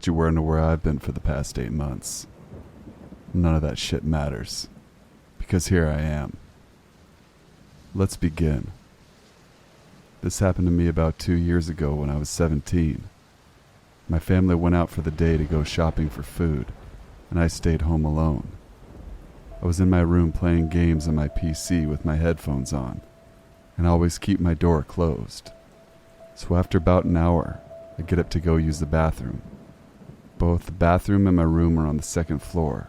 bet you wanna know where I've been for the past 8 months. None of that shit matters. Because here I am. Let's begin. This happened to me about 2 years ago when I was 17. My family went out for the day to go shopping for food, and I stayed home alone. I was in my room playing games on my PC with my headphones on, and I always keep my door closed. So after about an hour, I get up to go use the bathroom. Both the bathroom and my room are on the second floor,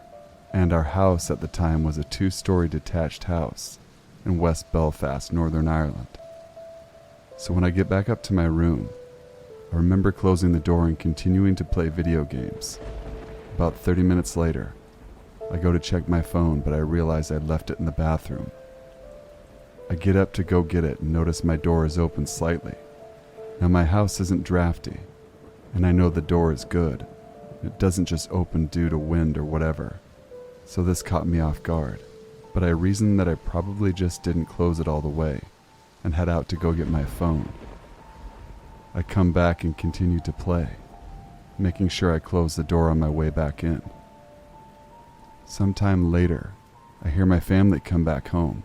and our house at the time was a 2-story detached house in West Belfast, Northern Ireland. So when I get back up to my room, I remember closing the door and continuing to play video games. About 30 minutes later, I go to check my phone, but I realize I'd left it in the bathroom. I get up to go get it and notice my door is open slightly. Now my house isn't drafty, and I know the door is good. It doesn't just open due to wind or whatever. So this caught me off guard, but I reasoned that I probably just didn't close it all the way and head out to go get my phone. I come back and continue to play, making sure I close the door on my way back in. Sometime later, I hear my family come back home.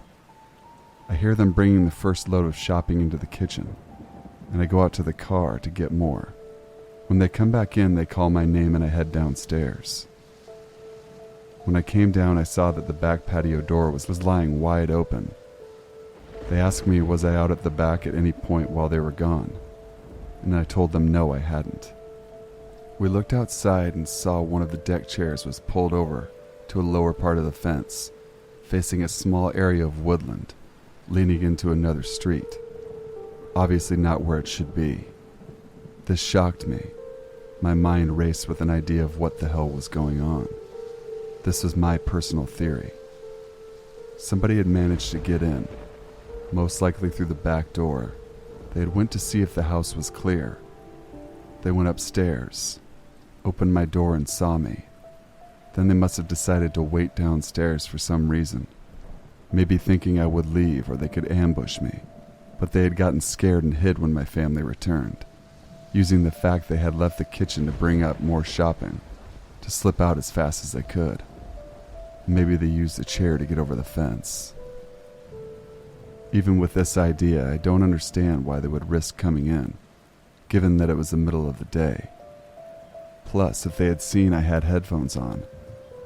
I hear them bringing the first load of shopping into the kitchen, and I go out to the car to get more. When they come back in, they call my name and I head downstairs. When I came down, I saw that the back patio door was lying wide open. They asked me was I out at the back at any point while they were gone, and I told them no, I hadn't. We looked outside and saw one of the deck chairs was pulled over to a lower part of the fence, facing a small area of woodland, leaning into another street. Obviously not where it should be. This shocked me. My mind raced with an idea of what the hell was going on. This was my personal theory. Somebody had managed to get in, most likely through the back door. They had went to see if the house was clear. They went upstairs, opened my door and saw me. Then they must have decided to wait downstairs for some reason. Maybe thinking I would leave or they could ambush me. But they had gotten scared and hid when my family returned, using the fact they had left the kitchen to bring up more shopping, to slip out as fast as they could. Maybe they used a chair to get over the fence. Even with this idea, I don't understand why they would risk coming in, given that it was the middle of the day. Plus, if they had seen I had headphones on,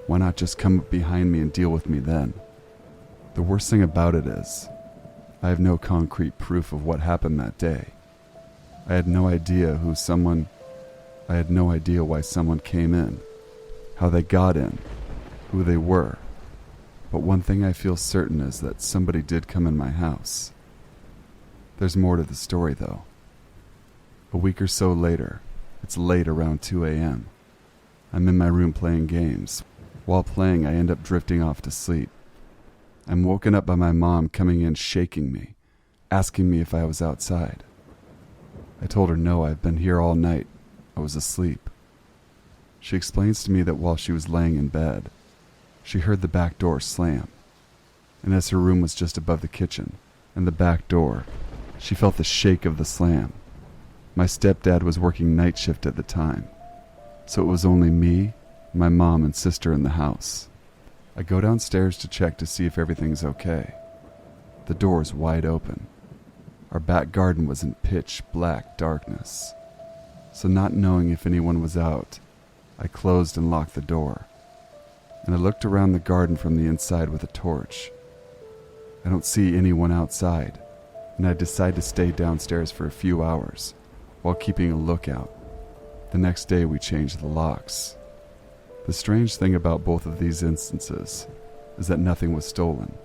why not just come up behind me and deal with me then? The worst thing about it is, I have no concrete proof of what happened that day. I had no idea why someone came in, how they got in, who they were. But one thing I feel certain is that somebody did come in my house. There's more to the story though. A week or so later, it's late around 2 a.m. I'm in my room playing games. While playing, I end up drifting off to sleep. I'm woken up by my mom coming in shaking me, asking me if I was outside. I told her no, I've been here all night. I was asleep. She explains to me that while she was laying in bed, she heard the back door slam. And as her room was just above the kitchen and the back door, she felt the shake of the slam. My stepdad was working night shift at the time, so it was only me, my mom, and sister in the house. I go downstairs to check to see if everything's okay. The door is wide open. Our back garden was in pitch black darkness. So not knowing if anyone was out, I closed and locked the door. And I looked around the garden from the inside with a torch. I don't see anyone outside, and I decide to stay downstairs for a few hours while keeping a lookout. The next day we changed the locks. The strange thing about both of these instances is that nothing was stolen.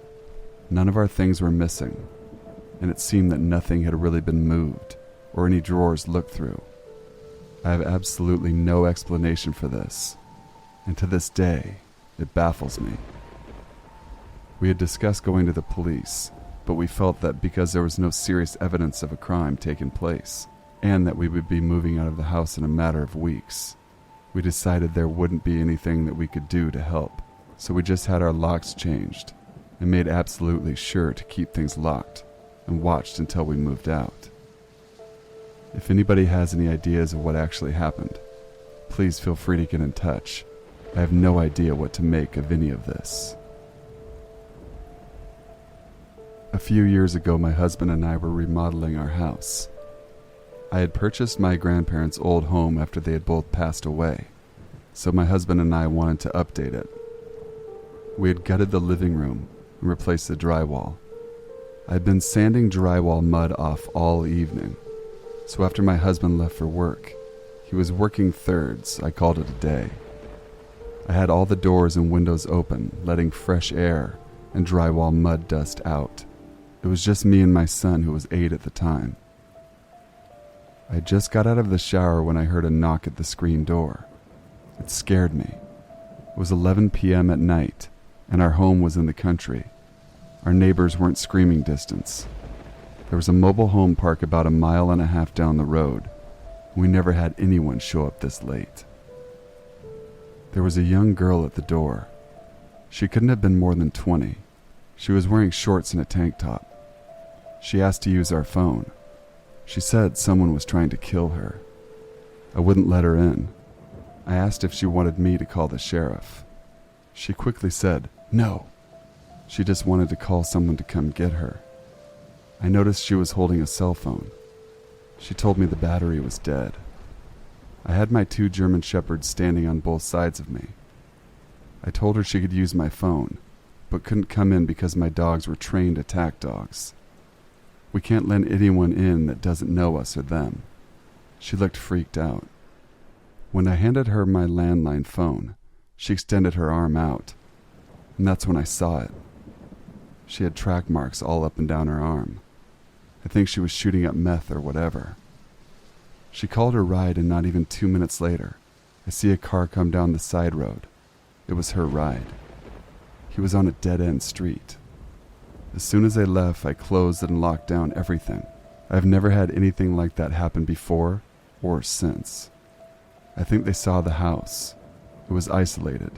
None of our things were missing, and it seemed that nothing had really been moved or any drawers looked through. I have absolutely no explanation for this, and to this day, it baffles me. We had discussed going to the police, but we felt that because there was no serious evidence of a crime taking place, and that we would be moving out of the house in a matter of weeks, we decided there wouldn't be anything that we could do to help. So we just had our locks changed and made absolutely sure to keep things locked and watched until we moved out. If anybody has any ideas of what actually happened, please feel free to get in touch. I have no idea what to make of any of this. A few years ago, my husband and I were remodeling our house. I had purchased my grandparents' old home after they had both passed away, so my husband and I wanted to update it. We had gutted the living room and replaced the drywall. I had been sanding drywall mud off all evening, so after my husband left for work, he was working thirds. I called it a day. I had all the doors and windows open, letting fresh air and drywall mud dust out. It was just me and my son, who was 8 at the time. I just got out of the shower when I heard a knock at the screen door. It scared me. It was 11 p.m. at night, and our home was in the country. Our neighbors weren't screaming distance. There was a mobile home park about 1.5 miles down the road. We never had anyone show up this late. There was a young girl at the door. She couldn't have been more than 20. She was wearing shorts and a tank top. She asked to use our phone. She said someone was trying to kill her. I wouldn't let her in. I asked if she wanted me to call the sheriff. She quickly said, no. She just wanted to call someone to come get her. I noticed she was holding a cell phone. She told me the battery was dead. I had my 2 German shepherds standing on both sides of me. I told her she could use my phone, but couldn't come in because my dogs were trained attack dogs. We can't let anyone in that doesn't know us or them. She looked freaked out. When I handed her my landline phone, she extended her arm out, and that's when I saw it. She had track marks all up and down her arm. I think she was shooting up meth or whatever. She called her ride, and not even 2 minutes later, I see a car come down the side road. It was her ride. He was on a dead-end street. As soon as they left, I closed and locked down everything. I've never had anything like that happen before or since. I think they saw the house. It was isolated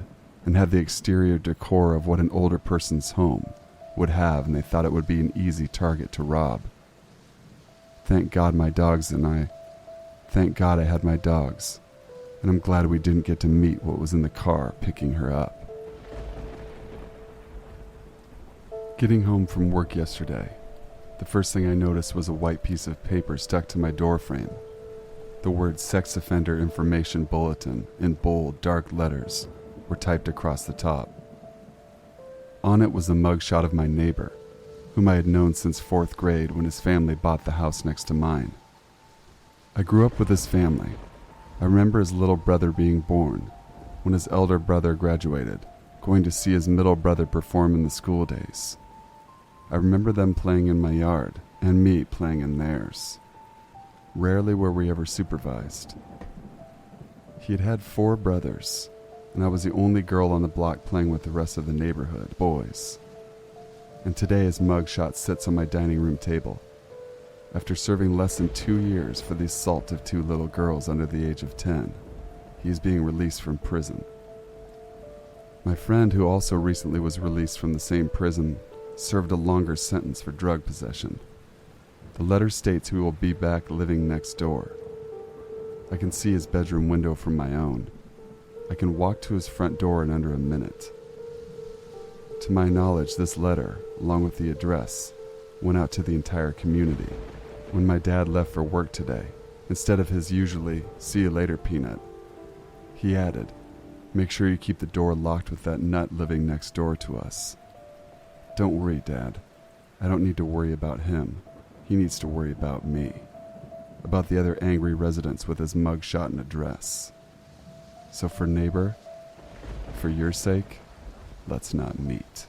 and had the exterior decor of what an older person's home would have, and they thought it would be an easy target to rob. Thank God I had my dogs, and I'm glad we didn't get to meet what was in the car picking her up. Getting home from work yesterday, the first thing I noticed was a white piece of paper stuck to my door frame. The words Sex Offender Information Bulletin in bold, dark letters were typed across the top. On it was a mugshot of my neighbor, whom I had known since 4th grade when his family bought the house next to mine. I grew up with his family. I remember his little brother being born, when his elder brother graduated, going to see his middle brother perform in the school days. I remember them playing in my yard, and me playing in theirs. Rarely were we ever supervised. He had had 4 brothers, and I was the only girl on the block playing with the rest of the neighborhood boys. And today his mugshot sits on my dining room table. After serving less than 2 years for the assault of 2 little girls under the age of 10, he is being released from prison. My friend, who also recently was released from the same prison, served a longer sentence for drug possession. The letter states he will be back living next door. I can see his bedroom window from my own. I can walk to his front door in under a minute. To my knowledge, this letter, along with the address, went out to the entire community. When my dad left for work today, instead of his usually "see you later, Peanut," he added, "Make sure you keep the door locked with that nut living next door to us." Don't worry, Dad. I don't need to worry about him. He needs to worry about me. About the other angry residents with his mugshot and address. So for neighbor, for your sake, let's not meet.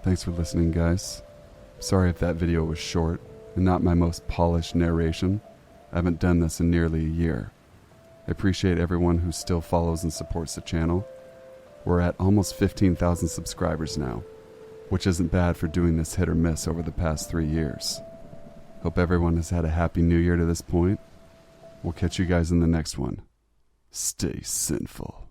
Thanks for listening, guys. Sorry if that video was short and not my most polished narration. I haven't done this in nearly a year. I appreciate everyone who still follows and supports the channel. We're at almost 15,000 subscribers now, which isn't bad for doing this hit or miss over the past 3 years. Hope everyone has had a happy new year to this point. We'll catch you guys in the next one. Stay sinful.